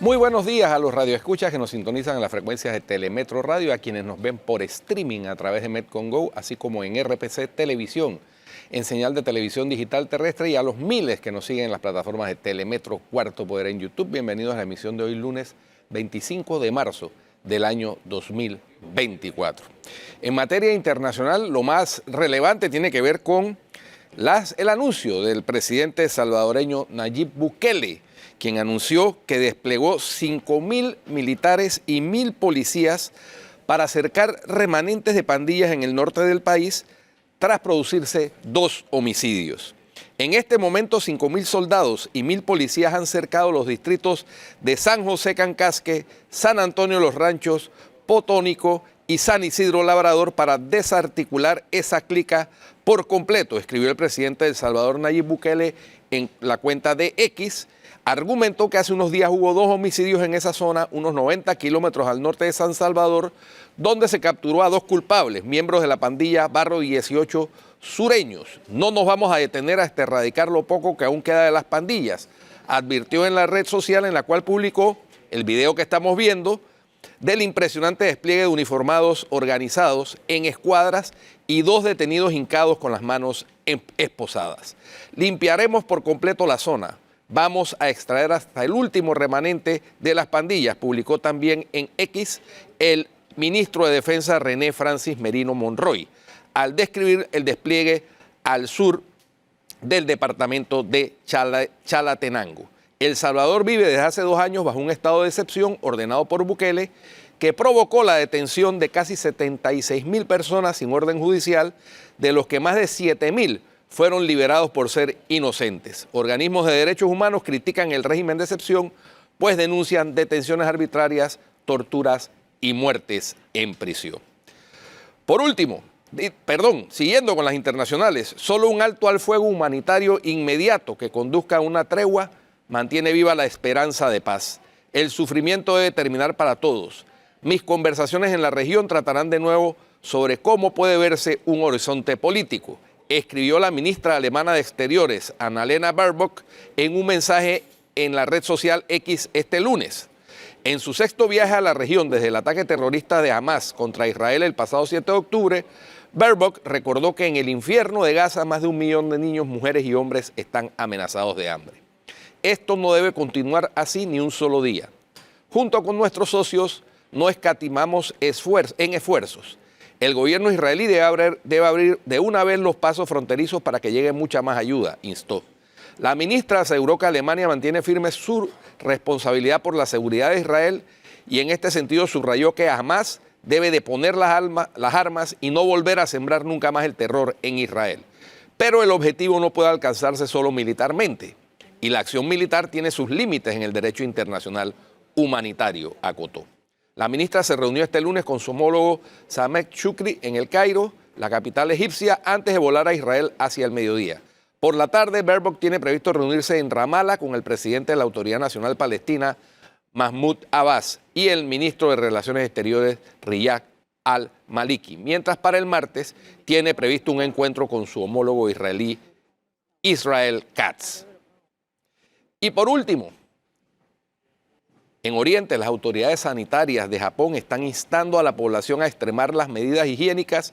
Muy buenos días a los radioescuchas que nos sintonizan en las frecuencias de Telemetro Radio, a quienes nos ven por streaming a través de Metcon Go, así como en RPC Televisión, en señal de televisión digital terrestre, y a los miles que nos siguen en las plataformas de Telemetro Cuarto Poder en YouTube. Bienvenidos a la emisión de hoy, lunes 25 de marzo del año 2024. En materia internacional, lo más relevante tiene que ver con el anuncio del presidente salvadoreño Nayib Bukele, quien anunció que desplegó 5.000 militares y 1.000 policías para acercar remanentes de pandillas en el norte del país tras producirse 2 homicidios. En este momento, 5.000 soldados y 1.000 policías han cercado los distritos de San José Cancasque, San Antonio Los Ranchos, Potónico y San Isidro Labrador para desarticular esa clica por completo, escribió el presidente de El Salvador, Nayib Bukele, en la cuenta de X. Argumentó que hace unos días hubo 2 homicidios en esa zona, unos 90 kilómetros al norte de San Salvador, donde se capturó a 2 culpables, miembros de la pandilla Barrio 18 Sureños. No nos vamos a detener hasta erradicar lo poco que aún queda de las pandillas, advirtió en la red social en la cual publicó el video que estamos viendo del impresionante despliegue de uniformados organizados en escuadras y 2 detenidos hincados con las manos esposadas. Limpiaremos por completo la zona. Vamos a extraer hasta el último remanente de las pandillas, publicó también en X el ministro de Defensa René Francis Merino Monroy, al describir el despliegue al sur del departamento de Chalatenango. El Salvador vive desde hace 2 años bajo un estado de excepción ordenado por Bukele, que provocó la detención de casi 76.000 personas sin orden judicial, de los que más de 7.000 fueron liberados por ser inocentes. Organismos de derechos humanos critican el régimen de excepción, pues denuncian detenciones arbitrarias, torturas y muertes en prisión. Por último, siguiendo con las internacionales, solo un alto al fuego humanitario inmediato que conduzca a una tregua mantiene viva la esperanza de paz. El sufrimiento debe terminar para todos. Mis conversaciones en la región tratarán de nuevo sobre cómo puede verse un horizonte político, escribió la ministra alemana de Exteriores, Annalena Baerbock, en un mensaje en la red social X este lunes. En su 6º viaje a la región desde el ataque terrorista de Hamas contra Israel el pasado 7 de octubre, Baerbock recordó que en el infierno de Gaza más de 1 millón de niños, mujeres y hombres están amenazados de hambre. Esto no debe continuar así ni un solo día. Junto con nuestros socios, no escatimamos en esfuerzos. El gobierno israelí debe abrir de una vez los pasos fronterizos para que llegue mucha más ayuda, instó. La ministra aseguró que Alemania mantiene firme su responsabilidad por la seguridad de Israel y en este sentido subrayó que Hamas debe deponer las armas y no volver a sembrar nunca más el terror en Israel. Pero el objetivo no puede alcanzarse solo militarmente y la acción militar tiene sus límites en el derecho internacional humanitario, acotó. La ministra se reunió este lunes con su homólogo Samek Shukri en El Cairo, la capital egipcia, antes de volar a Israel hacia el mediodía. Por la tarde, Baerbock tiene previsto reunirse en Ramallah con el presidente de la Autoridad Nacional Palestina, Mahmoud Abbas, y el ministro de Relaciones Exteriores, Riyad al-Maliki. Mientras para el martes tiene previsto un encuentro con su homólogo israelí, Israel Katz. Y por último, en Oriente, las autoridades sanitarias de Japón están instando a la población a extremar las medidas higiénicas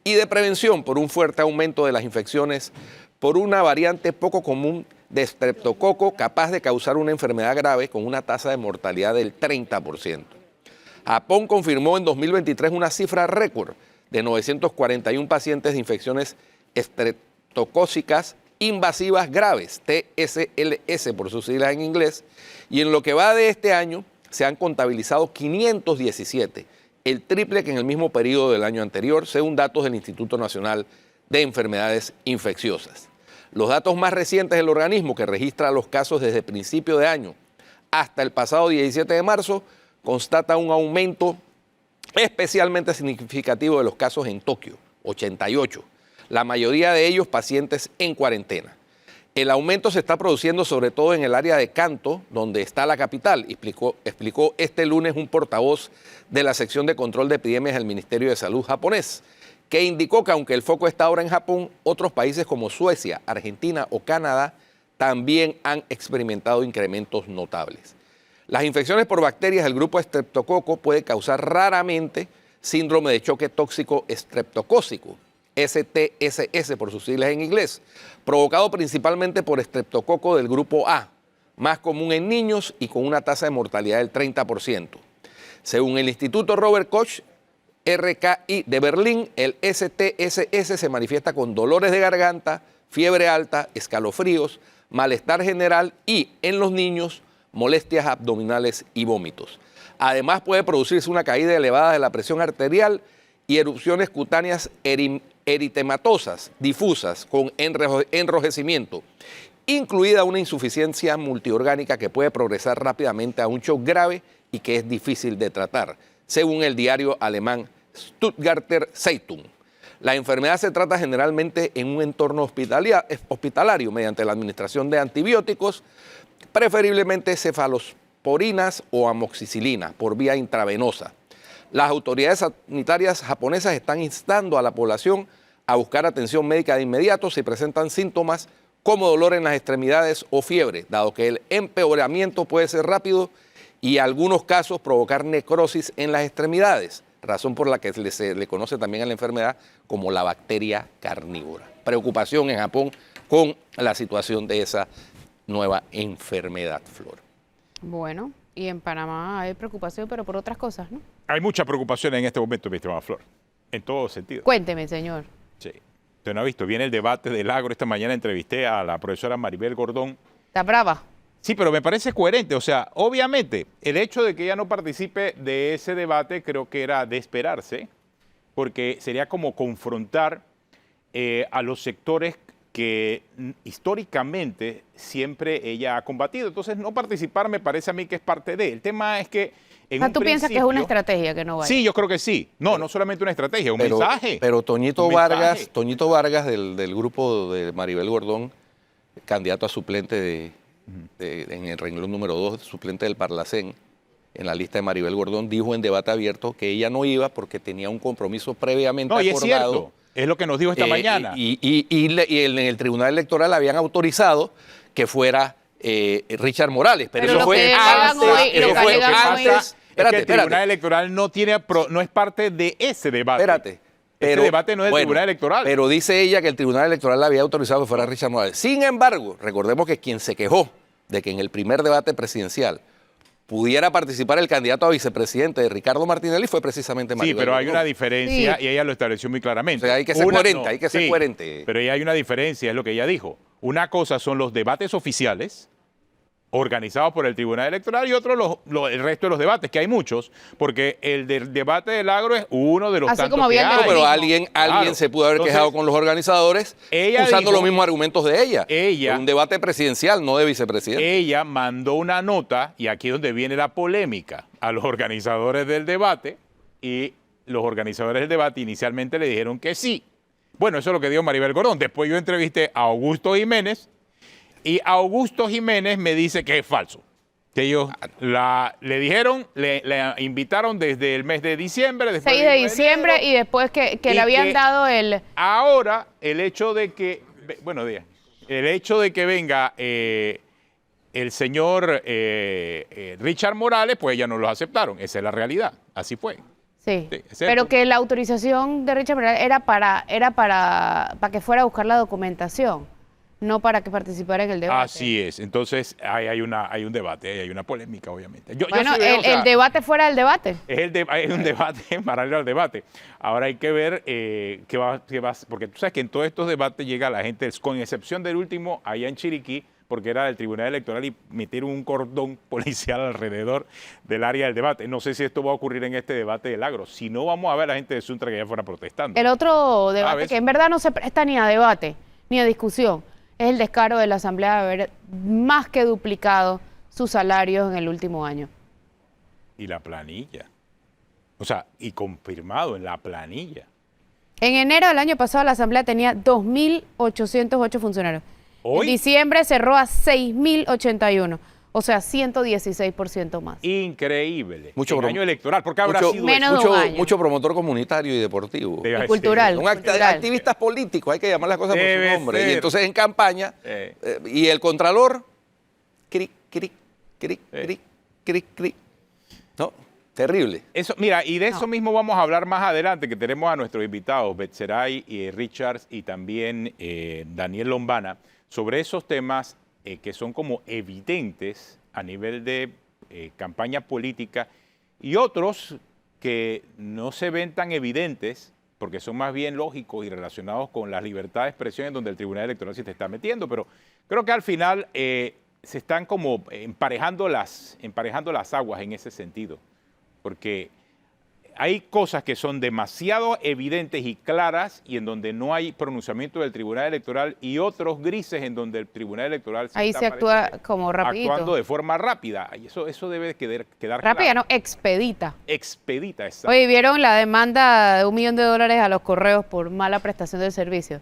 y de prevención por un fuerte aumento de las infecciones por una variante poco común de estreptococo capaz de causar una enfermedad grave con una tasa de mortalidad del 30%. Japón confirmó en 2023 una cifra récord de 941 pacientes de infecciones estreptocócicas invasivas graves, TSLS por sus siglas en inglés, y en lo que va de este año se han contabilizado 517, el triple que en el mismo periodo del año anterior, según datos del Instituto Nacional de Enfermedades Infecciosas. Los datos más recientes del organismo, que registra los casos desde principio de año hasta el pasado 17 de marzo, constata un aumento especialmente significativo de los casos en Tokio, 88. La mayoría de ellos pacientes en cuarentena. El aumento se está produciendo sobre todo en el área de Kanto, donde está la capital, explicó este lunes un portavoz de la sección de control de epidemias del Ministerio de Salud japonés, que indicó que aunque el foco está ahora en Japón, otros países como Suecia, Argentina o Canadá también han experimentado incrementos notables. Las infecciones por bacterias del grupo Streptococcus pueden causar raramente síndrome de choque tóxico estreptocócico, STSS por sus siglas en inglés, provocado principalmente por estreptococo del grupo A, más común en niños y con una tasa de mortalidad del 30%. Según el Instituto Robert Koch, RKI de Berlín, el STSS se manifiesta con dolores de garganta, fiebre alta, escalofríos, malestar general y, en los niños, molestias abdominales y vómitos. Además, puede producirse una caída elevada de la presión arterial y erupciones cutáneas eritematosas, difusas, con enrojecimiento, incluida una insuficiencia multiorgánica que puede progresar rápidamente a un shock grave y que es difícil de tratar, según el diario alemán Stuttgarter Zeitung. La enfermedad se trata generalmente en un entorno hospitalario mediante la administración de antibióticos, preferiblemente cefalosporinas o amoxicilina por vía intravenosa. Las autoridades sanitarias japonesas están instando a la población a buscar atención médica de inmediato si presentan síntomas como dolor en las extremidades o fiebre, dado que el empeoramiento puede ser rápido y en algunos casos provocar necrosis en las extremidades, razón por la que se le conoce también a la enfermedad como la bacteria carnívora. Preocupación en Japón con la situación de esa nueva enfermedad, Flor. Bueno, y en Panamá hay preocupación, pero por otras cosas, ¿no? Hay mucha preocupación en este momento, mi estimada Flor, en todo sentido. Cuénteme, señor. Sí. Usted no ha visto, viene el debate del agro. Esta mañana entrevisté a la profesora Maribel Gordón. ¿Está brava? Sí, pero me parece coherente. O sea, obviamente, el hecho de que ella no participe de ese debate creo que era de esperarse, porque sería como confrontar a los sectores que históricamente siempre ella ha combatido. Entonces, no participar me parece a mí que es parte de. El tema es que ¿Tú piensas que es una estrategia que no vaya? Sí, yo creo que sí. No, no solamente una estrategia, un mensaje. Pero Toñito Vargas del grupo de Maribel Gordón, candidato a suplente en el renglón número 2, suplente del Parlacén, en la lista de Maribel Gordón, dijo en debate abierto que ella no iba porque tenía un compromiso previamente acordado. Es cierto, es lo que nos dijo esta mañana. Y en el Tribunal Electoral habían autorizado que fuera Richard Morales, pero eso fue antes. El Tribunal Electoral no es parte de ese debate. Espérate. Ese debate no es del Tribunal Electoral. Pero dice ella que el Tribunal Electoral había autorizado que fuera Richard Morales. Sin embargo, recordemos que quien se quejó de que en el primer debate presidencial pudiera participar el candidato a vicepresidente de Ricardo Martinelli fue precisamente Maribel Sí, pero hay Gordón. una diferencia y ella lo estableció muy claramente. O sea, hay que ser coherente, hay que ser coherente. Pero ahí hay una diferencia, es lo que ella dijo. Una cosa son los debates oficiales organizados por el Tribunal Electoral y otro el resto de los debates, que hay muchos, porque el debate del agro es uno de los Así tantos como había que hay. Pero alguien se pudo haber quejado con los organizadores usando los mismos argumentos de ella. Un debate presidencial, no de vicepresidente. Ella mandó una nota, y aquí es donde viene la polémica, a los organizadores del debate, y los organizadores del debate inicialmente le dijeron que sí. Bueno, eso es lo que dijo Maribel Gordón. Después yo entrevisté a Augusto Jiménez, y Augusto Jiménez me dice que es falso. Que ellos le dijeron, le invitaron desde el mes de diciembre. 6 de diciembre y después que le habían dado el... Ahora, el hecho de que... Buenos días. El hecho de que venga el señor Richard Morales, pues ya no los aceptaron. Esa es la realidad. Así fue. Sí, pero que la autorización de Richard Morales era para que fuera a buscar la documentación, no para que participara en el debate. Así es. Entonces hay un debate, hay una polémica, obviamente. El debate fuera del debate. Hay un debate paralelo al debate. Ahora hay que ver qué va, porque tú sabes que en todos estos debates llega la gente, con excepción del último, allá en Chiriquí, porque era del Tribunal Electoral y metieron un cordón policial alrededor del área del debate. No sé si esto va a ocurrir en este debate del agro. Si no, vamos a ver a la gente de Suntra que ya fuera protestando. El otro debate, que en verdad no se presta ni a debate, ni a discusión, es el descaro de la Asamblea de haber más que duplicado sus salarios en el último año. Y la planilla. O sea, y confirmado en la planilla. En enero del año pasado la Asamblea tenía 2.808 funcionarios. ¿Hoy? En diciembre cerró a 6.081, o sea, 116% más. Increíble. Mucho año electoral, porque habrá sido menos de un año. Mucho promotor comunitario y deportivo. Y cultural. Son activistas políticos, hay que llamar las cosas por su nombre. Y entonces en campaña, y el contralor, cric, cric, cric, cric, cric, cric. No, terrible. Eso, mira, y de eso mismo vamos a hablar más adelante, que tenemos a nuestros invitados, Betseray y Richards y también Daniel Lombana, sobre esos temas que son como evidentes a nivel de campaña política y otros que no se ven tan evidentes porque son más bien lógicos y relacionados con la libertad de expresión en donde el Tribunal Electoral se te está metiendo. Pero creo que al final se están como emparejando las aguas en ese sentido, porque hay cosas que son demasiado evidentes y claras y en donde no hay pronunciamiento del Tribunal Electoral y otros grises en donde el Tribunal Electoral ahí se actúa como rapidito. Actuando de forma rápida. Y eso debe quedar rápida, claro. No, expedita. Expedita, exacto. Oye, ¿vieron la demanda de $1 millón a los correos por mala prestación del servicio?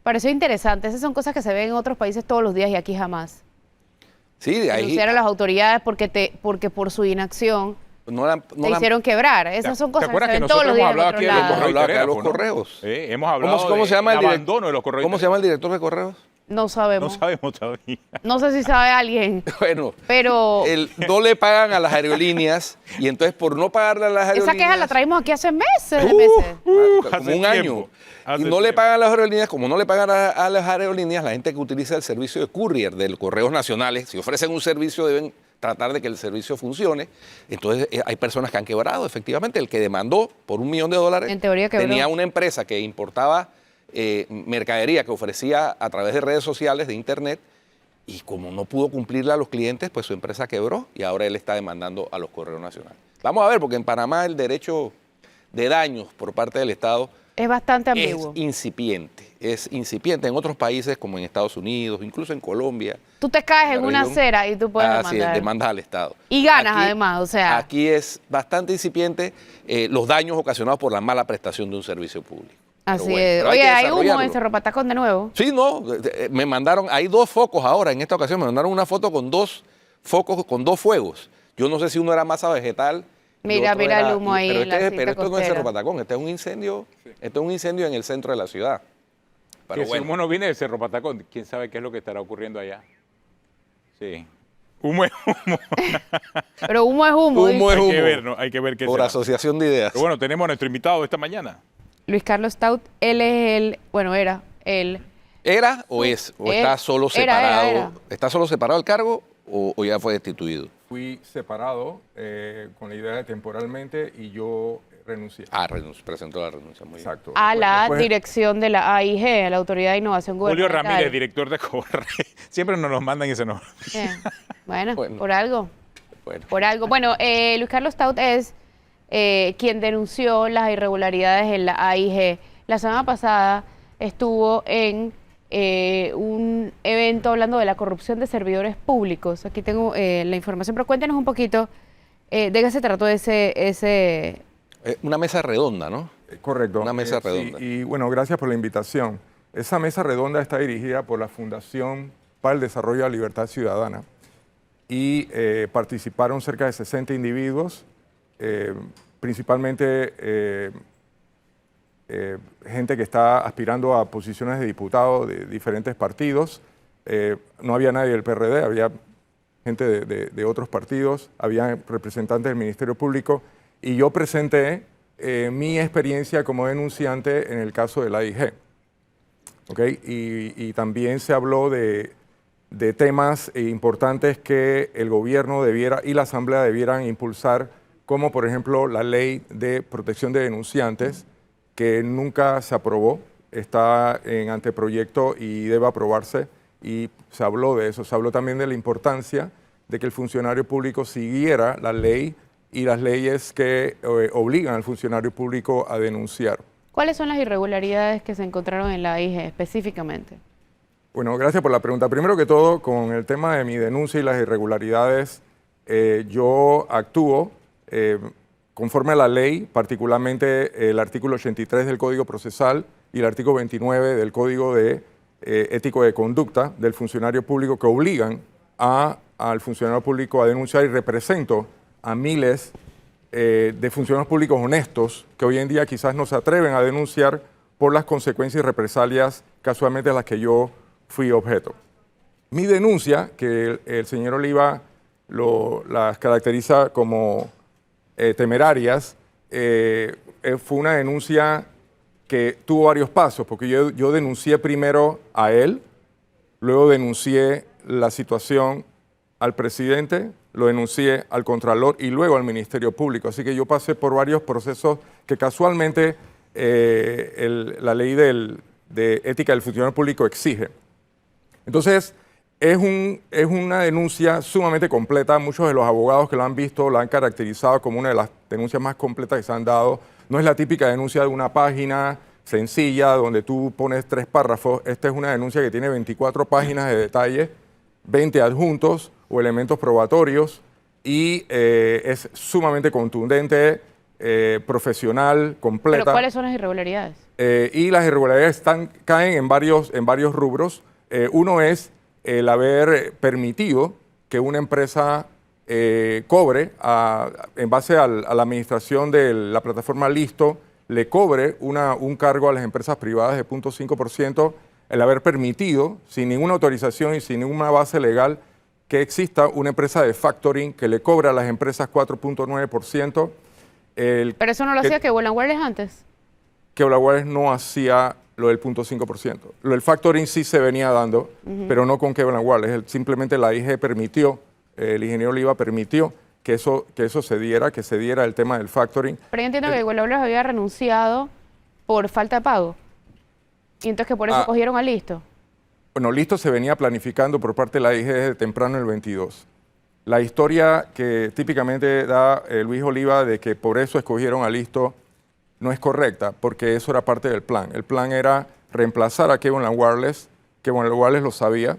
Pareció interesante. Esas son cosas que se ven en otros países todos los días y aquí jamás. Sí, de ahí. Denunciar a las autoridades porque por su inacción te hicieron quebrar. Esas son cosas que se ven todos los días en otros lados. Hemos hablado acá de los correos. Hemos hablado ¿Cómo se llama del abandono de los correos. ¿Cómo se llama el director de correos? No sabemos. No sabemos todavía. No sé si sabe alguien. Bueno, pero no le pagan a las aerolíneas y entonces por no pagarle a las aerolíneas... Esa queja la traímos aquí hace meses. Como un año. Y no le pagan a las aerolíneas, como no le pagan a las aerolíneas, la gente que utiliza el servicio de courier del Correos Nacionales, si ofrecen un servicio deben tratar de que el servicio funcione. Entonces hay personas que han quebrado, efectivamente. El que demandó por $1 millón, en teoría quebró. tenía una empresa que importaba mercadería que ofrecía a través de redes sociales, de internet, y como no pudo cumplirle a los clientes, pues su empresa quebró y ahora él está demandando a los Correos Nacionales. Vamos a ver, porque en Panamá el derecho de daños por parte del Estado es bastante ambiguo. Es incipiente en otros países como en Estados Unidos, incluso en Colombia. Tú te caes en una acera y tú puedes demandar. Demandas al Estado. Y ganas además, o sea. Aquí es bastante incipiente los daños ocasionados por la mala prestación de un servicio público. Así es. Oye, ¿hay humo en Cerro Patacón de nuevo? Sí, no, me mandaron, hay 2 focos ahora, en esta ocasión me mandaron una foto con 2 focos, con 2 fuegos. Yo no sé si uno era masa vegetal. Mira el humo ahí. Pero esto no es Cerro Patacón, este es un incendio, esto es un incendio en el centro de la ciudad. Pero bueno. Si el humo no viene de Cerro Patacón, quién sabe qué es lo que estará ocurriendo allá. Sí. Humo es humo. Pero humo es humo. Humo es humo. Hay que ver, ¿no? Hay que ver qué por será. asociación de ideas. Pero bueno, tenemos a nuestro invitado de esta mañana. Luis Carlos Stout, él es era él. ¿Era o es? ¿O está solo separado? Era. ¿Está solo separado el cargo o ya fue destituido? Fui separado con la idea de temporalmente y yo renuncié. Presentó la renuncia. Muy Exacto. Bien. A la dirección de la AIG, a la Autoridad de Innovación Gubernamental. Julio Ramírez, director de Corre. Siempre nos mandan ese nombre. Bueno, por algo. Por algo. Bueno, Luis Carlos Stout es quien denunció las irregularidades en la AIG. La semana pasada estuvo en un evento hablando de la corrupción de servidores públicos. Aquí tengo la información, pero cuéntenos un poquito de qué se trató ese... Una mesa redonda, ¿no? Correcto. Una mesa redonda. Sí, y bueno, gracias por la invitación. Esa mesa redonda está dirigida por la Fundación para el Desarrollo de la Libertad Ciudadana y participaron cerca de 60 individuos, principalmente gente que está aspirando a posiciones de diputado de diferentes partidos. No había nadie del PRD, había gente de otros partidos, había representantes del Ministerio Público y yo presenté mi experiencia como denunciante en el caso de la AIG. ¿Okay? Y también se habló de temas importantes que el gobierno debiera y la Asamblea debieran impulsar, como por ejemplo la ley de protección de denunciantes, que nunca se aprobó, está en anteproyecto y debe aprobarse, y se habló de eso. Se habló también de la importancia de que el funcionario público siguiera la ley y las leyes que obligan al funcionario público a denunciar. ¿Cuáles son las irregularidades que se encontraron en la AIG específicamente? Bueno, gracias por la pregunta. Primero que todo, con el tema de mi denuncia y las irregularidades, yo actúo conforme a la ley, particularmente el artículo 83 del Código Procesal y el artículo 29 del Código Ético de Conducta del funcionario público, que obligan al funcionario público a denunciar, y represento a miles de funcionarios públicos honestos que hoy en día quizás no se atreven a denunciar por las consecuencias y represalias casualmente de las que yo fui objeto. Mi denuncia, que el señor Oliva las caracteriza como temerarias, fue una denuncia que tuvo varios pasos, porque yo denuncié primero a él, luego denuncié la situación al presidente, lo denuncié al Contralor y luego al Ministerio Público. Así que yo pasé por varios procesos que casualmente la ley de ética del funcionario público exige. Entonces, es una denuncia sumamente completa. Muchos de los abogados que la han visto la han caracterizado como una de las denuncias más completas que se han dado. No es la típica denuncia de una página sencilla donde tú pones 3 párrafos. Esta es una denuncia que tiene 24 páginas de detalle, 20 adjuntos o elementos probatorios y es sumamente contundente, profesional, completa. ¿Pero cuáles son las irregularidades? Y las irregularidades caen en varios rubros. Uno es el haber permitido que una empresa cobre, en base a la administración de la plataforma Listo, le cobre un cargo a las empresas privadas de 0.5%, el haber permitido, sin ninguna autorización y sin ninguna base legal, que exista una empresa de factoring que le cobra a las empresas 4.9%. Pero eso no lo hacía Kevin Wireless antes. Kevin Wireless no hacía lo del 0.5%. Lo del factoring sí se venía dando, pero no con Kevin Wireless. Simplemente la IG permitió, el ingeniero Oliva permitió que eso se diera el tema del factoring. Pero yo entiendo que Kevin Wireless había renunciado por falta de pago. Y entonces que por eso cogieron a Listo. Bueno, Listo se venía planificando por parte de la IG desde temprano el 22. La historia que típicamente da Luis Oliva de que por eso escogieron a Listo no es correcta, porque eso era parte del plan. El plan era reemplazar a Kevin Wireless. Kevin Wireless lo sabía,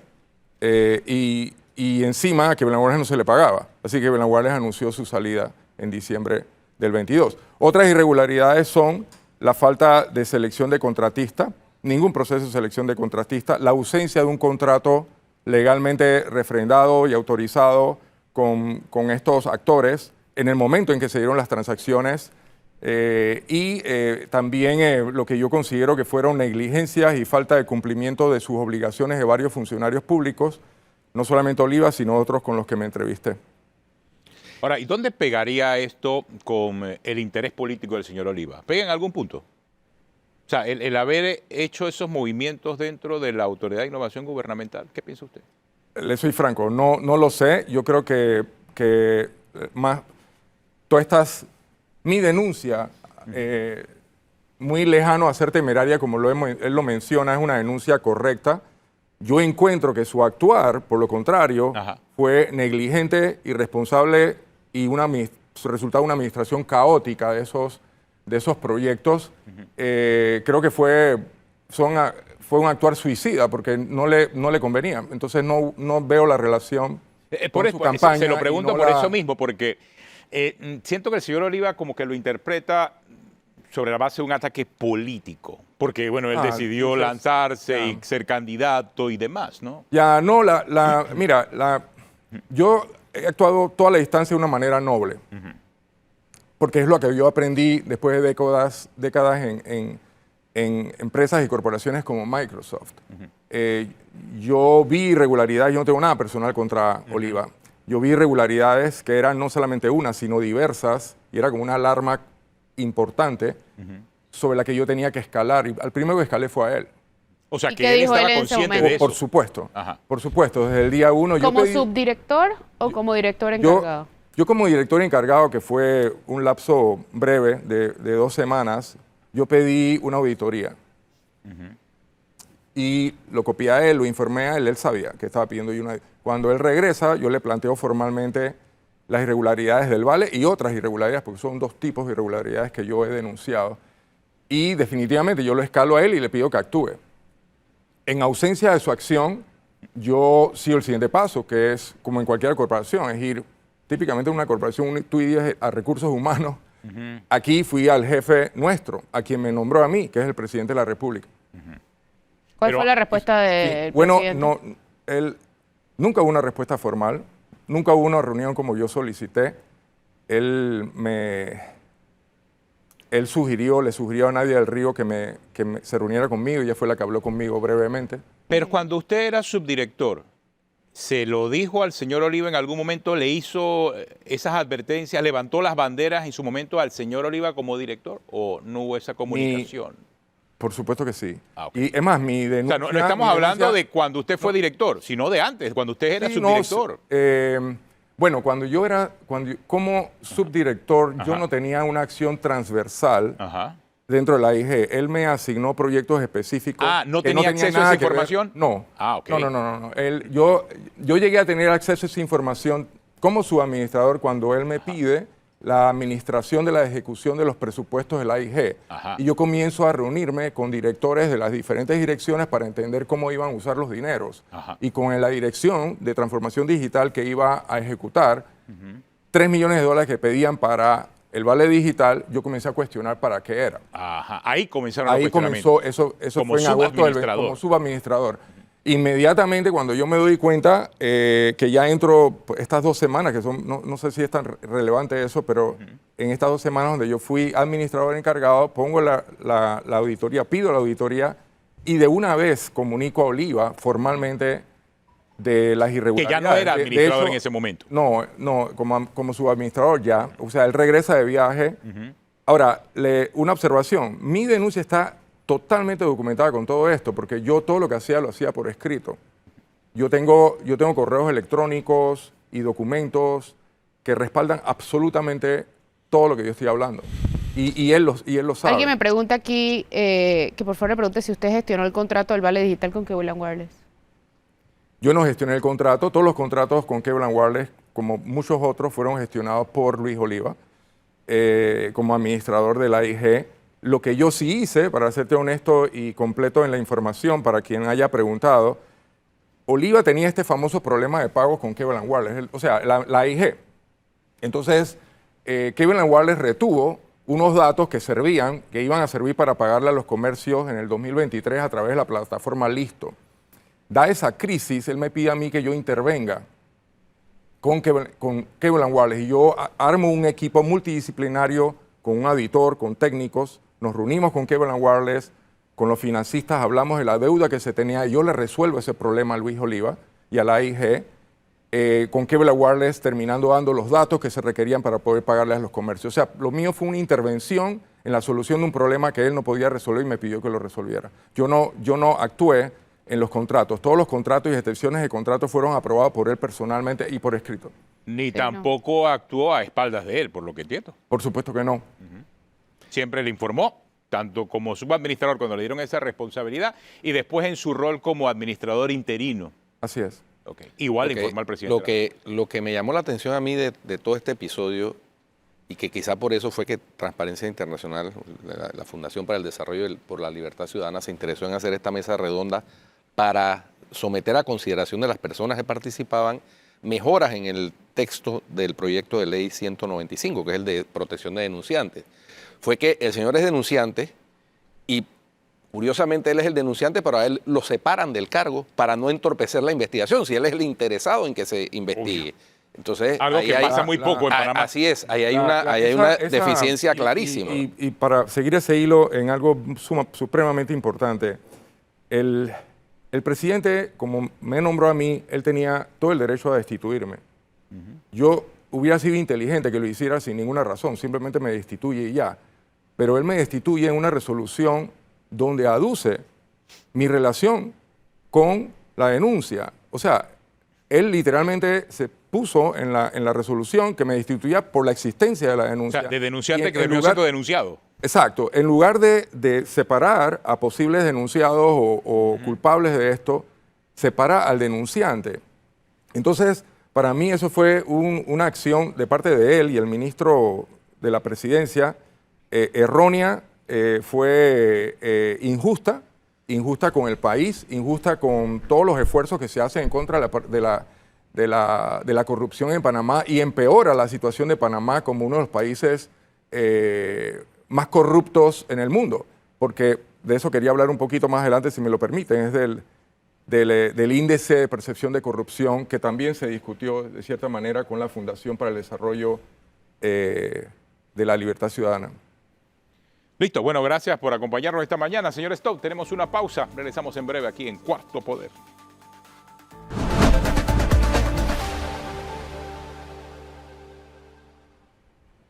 y encima a Kevin Wireless no se le pagaba. Así que Kevin Wireless anunció su salida en diciembre del 22. Otras irregularidades son la falta de selección de contratista, ningún proceso de selección de contratista, la ausencia de un contrato legalmente refrendado y autorizado con estos actores en el momento en que se dieron las transacciones, también lo que yo considero que fueron negligencias y falta de cumplimiento de sus obligaciones de varios funcionarios públicos, no solamente Oliva, sino otros con los que me entrevisté. Ahora, ¿y dónde pegaría esto con el interés político del señor Oliva? ¿Pega en algún punto? O sea, el haber hecho esos movimientos dentro de la Autoridad de Innovación Gubernamental, ¿qué piensa usted? Le soy franco, no lo sé. Yo creo que más todas estas, mi denuncia, muy lejano a ser temeraria, como él lo menciona, es una denuncia correcta. Yo encuentro que su actuar, por lo contrario, fue negligente, irresponsable y resultado de una administración caótica de esos proyectos. Creo que fue un actuar suicida porque no le convenía. Entonces no veo la relación con su campaña. Se lo pregunto por eso mismo, porque siento que el señor Oliva como que lo interpreta sobre la base de un ataque político, porque bueno, él decidió lanzarse y ser candidato y demás, ¿no? Ya, no, mira, yo he actuado toda la distancia de una manera noble, porque es lo que yo aprendí después de décadas en empresas y corporaciones como Microsoft. Yo vi irregularidades, yo no tengo nada personal contra Oliva, yo vi irregularidades que eran no solamente una, sino diversas, y era como una alarma importante sobre la que yo tenía que escalar, y al primero que escalé fue a él. O sea, que él estaba consciente de eso. Por supuesto, desde el día 1. ¿Como subdirector o como director encargado? Yo como director encargado, que fue un lapso breve de 2 semanas, yo pedí una auditoría. Y lo copié a él, lo informé a él, él sabía que estaba pidiendo yo una. Cuando él regresa, yo le planteo formalmente las irregularidades del Vale y otras irregularidades, porque son 2 tipos de irregularidades que yo he denunciado. Y definitivamente yo lo escalo a él y le pido que actúe. En ausencia de su acción, yo sigo el siguiente paso, que es como en cualquier corporación, es ir típicamente en una corporación, tú irías a recursos humanos. Aquí fui al jefe nuestro, a quien me nombró a mí, que es el presidente de la República. ¿Cuál fue la respuesta del presidente? Bueno, nunca hubo una respuesta formal, nunca hubo una reunión como yo solicité. Él le sugirió a Nadia del Río que se reuniera conmigo, ella fue la que habló conmigo brevemente. Pero cuando usted era subdirector, ¿Se lo dijo al señor Oliva en algún momento? ¿Le hizo esas advertencias? ¿Levantó las banderas en su momento al señor Oliva como director? ¿O no hubo esa comunicación? Por supuesto que sí. Okay. Y es más, mi denuncia... O sea, no estamos hablando de cuando usted fue director, sino de antes, cuando usted era subdirector. Bueno, como subdirector, yo no tenía una acción transversal dentro de la AIG. Él me asignó proyectos específicos. ¿No tenía acceso a esa información? No. Okay. No. Yo llegué a tener acceso a esa información como subadministrador cuando él me pide la administración de la ejecución de los presupuestos de la AIG. Y yo comienzo a reunirme con directores de las diferentes direcciones para entender cómo iban a usar los dineros. Y con la dirección de transformación digital que iba a ejecutar, $3 millones que pedían para el vale digital, yo comencé a cuestionar para qué era. Ahí comenzaron los cuestionamientos. Comenzó, eso fue en agosto como subadministrador. Inmediatamente cuando yo me doy cuenta que ya entro estas 2 semanas, que son, no sé si es tan relevante eso, pero en estas 2 semanas donde yo fui administrador encargado, pongo la auditoría, pido la auditoría y de una vez comunico a Oliva formalmente de las irregularidades. Que ya no era administrador en ese momento. No, como subadministrador ya. O sea, él regresa de viaje. Ahora, una observación. Mi denuncia está totalmente documentada con todo esto, porque yo todo lo que hacía lo hacía por escrito. Yo tengo correos electrónicos y documentos que respaldan absolutamente todo lo que yo estoy hablando. Y él lo sabe. Alguien me pregunta aquí, que por favor le pregunte si usted gestionó el contrato del vale digital con Cable & Wireless. Yo no gestioné el contrato. Todos los contratos con Cable & Wireless, como muchos otros, fueron gestionados por Luis Oliva, como administrador de la AIG. Lo que yo sí hice, para serte honesto y completo en la información, para quien haya preguntado, Oliva tenía este famoso problema de pagos con Cable & Wireless, o sea, la AIG. Entonces, Cable & Wireless retuvo unos datos que iban a servir para pagarle a los comercios en el 2023 a través de la plataforma Listo. Da esa crisis, él me pide a mí que yo intervenga con Cable & Wireless y yo armo un equipo multidisciplinario con un auditor, con técnicos. Nos reunimos con Cable & Wireless, con los financistas, hablamos de la deuda que se tenía. Yo le resuelvo ese problema a Luis Oliva y a la AIG, con Cable & Wireless terminando dando los datos que se requerían para poder pagarles a los comercios. O sea, lo mío fue una intervención en la solución de un problema que él no podía resolver y me pidió que lo resolviera. Yo no actué en los contratos. Todos los contratos y extensiones de contratos fueron aprobados por él personalmente y por escrito. Ni tampoco actuó a espaldas de él, por lo que entiendo. Por supuesto que no. Siempre le informó, tanto como subadministrador cuando le dieron esa responsabilidad y después en su rol como administrador interino. Así es. Igual le informó al presidente. Lo que me llamó la atención a mí de todo este episodio, y que quizá por eso fue que Transparencia Internacional, la Fundación para el Desarrollo por la Libertad Ciudadana, se interesó en hacer esta mesa redonda para someter a consideración de las personas que participaban mejoras en el texto del proyecto de ley 195, que es el de protección de denunciantes. Fue que el señor es denunciante y curiosamente él es el denunciante, pero a él lo separan del cargo para no entorpecer la investigación, si él es el interesado en que se investigue. Entonces, algo que pasa muy poco en Panamá. Así es, ahí hay una deficiencia clarísima. Y para seguir ese hilo en algo supremamente importante, el presidente, como me nombró a mí, él tenía todo el derecho a destituirme. Yo hubiera sido inteligente que lo hiciera sin ninguna razón, simplemente me destituye y ya. Pero él me destituye en una resolución donde aduce mi relación con la denuncia. O sea, él literalmente se puso en la resolución que me destituía por la existencia de la denuncia. O sea, de denunciante que debió ser denunciado. Exacto. En lugar de separar a posibles denunciados o culpables de esto, separa al denunciante. Entonces, para mí eso fue una acción de parte de él y el ministro de la presidencia errónea, fue injusta con el país, injusta con todos los esfuerzos que se hacen en contra de la corrupción en Panamá y empeora la situación de Panamá como uno de los países más corruptos en el mundo. Porque de eso quería hablar un poquito más adelante, si me lo permiten, es del índice de percepción de corrupción que también se discutió de cierta manera con la Fundación para el Desarrollo de la Libertad Ciudadana. Listo, bueno, gracias por acompañarnos esta mañana. Señor Stout, tenemos una pausa. Regresamos en breve aquí en Cuarto Poder.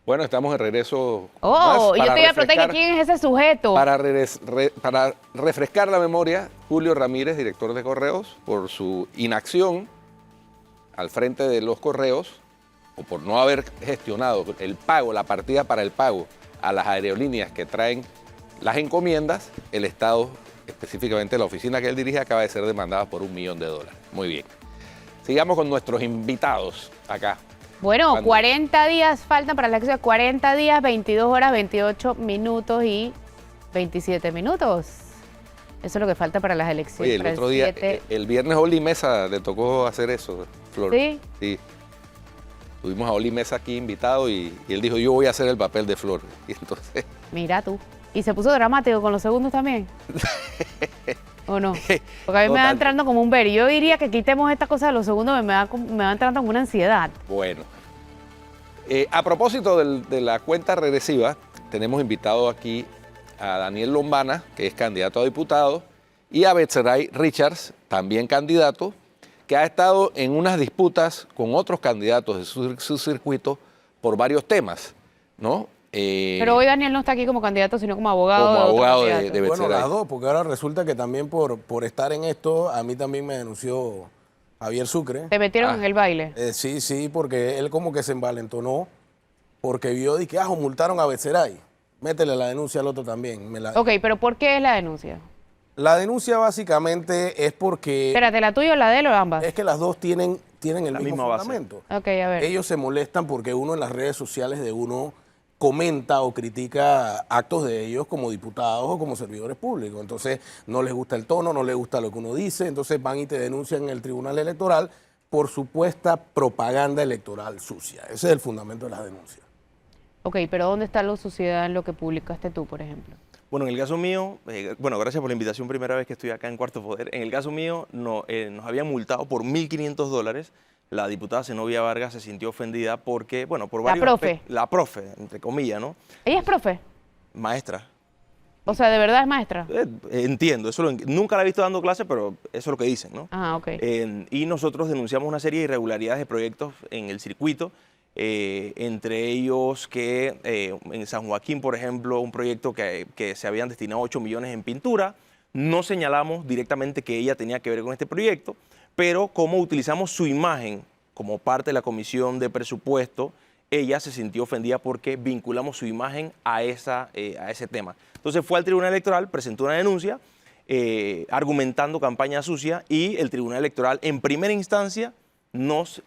Bueno, estamos de regreso. Oh, yo te iba a preguntar quién es ese sujeto. Para refrescar la memoria, Julio Ramírez, director de Correos, por su inacción al frente de los Correos, o por no haber gestionado el pago, la partida para el pago a las aerolíneas que traen las encomiendas, el Estado, específicamente la oficina que él dirige, acaba de ser demandada por $1 millón. Muy bien. Sigamos con nuestros invitados acá. Bueno, 40 días faltan para la elección, 40 días, 22 horas, 28 minutos y 27 minutos. Eso es lo que falta para las elecciones. Oye, el otro día, el viernes Oli Mesa le tocó hacer eso, Flor. ¿Sí? Sí. Tuvimos a Oli Mesa aquí invitado y él dijo, yo voy a hacer el papel de Flor. Y entonces... Mira tú. ¿Y se puso dramático con los segundos también? ¿O no? Porque a mí me va entrando como un ver. Yo diría que quitemos esta cosa de los segundos, me va entrando como una ansiedad. Bueno. A propósito de la cuenta regresiva, tenemos invitado aquí a Daniel Lombana, que es candidato a diputado, y a Betseray Richards, también candidato, que ha estado en unas disputas con otros candidatos de su circuito por varios temas, ¿no? Pero hoy Daniel no está aquí como candidato, sino como abogado. Como abogado de Betseray. Bueno, las dos, porque ahora resulta que también por estar en esto, a mí también me denunció Javier Sucre. ¿Te metieron en el baile? Sí, porque él como que se envalentonó, porque vio y que multaron a Betseray. Métele la denuncia al otro también. Ok, pero ¿por qué es la denuncia? La denuncia básicamente es porque... Espérate, ¿la tuya o la de él o ambas? Es que las dos tienen el mismo fundamento. Ok, a ver. Ellos se molestan porque uno en las redes sociales de uno comenta o critica actos de ellos como diputados o como servidores públicos. Entonces no les gusta el tono, no les gusta lo que uno dice, entonces van y te denuncian en el Tribunal Electoral por supuesta propaganda electoral sucia. Ese es el fundamento de las denuncias. Ok, pero ¿dónde está la suciedad en lo que publicaste tú, por ejemplo? Bueno, en el caso mío, gracias por la invitación, primera vez que estoy acá en Cuarto Poder. En el caso mío, nos habían multado por $1.500. La diputada Zenobia Vargas se sintió ofendida porque, por varios... La profe. La profe, entre comillas, ¿no? ¿Ella es profe? Maestra. O sea, ¿de verdad es maestra? Entiendo, nunca la he visto dando clases, pero eso es lo que dicen, ¿no? Ah, ok. Y nosotros denunciamos una serie de irregularidades de proyectos en el circuito, entre ellos que en San Joaquín, por ejemplo, un proyecto que se habían destinado 8 millones en pintura. No señalamos directamente que ella tenía que ver con este proyecto, pero como utilizamos su imagen como parte de la comisión de presupuesto, ella se sintió ofendida porque vinculamos su imagen a ese tema. Entonces fue al Tribunal Electoral, presentó una denuncia argumentando campaña sucia y el Tribunal Electoral en primera instancia nos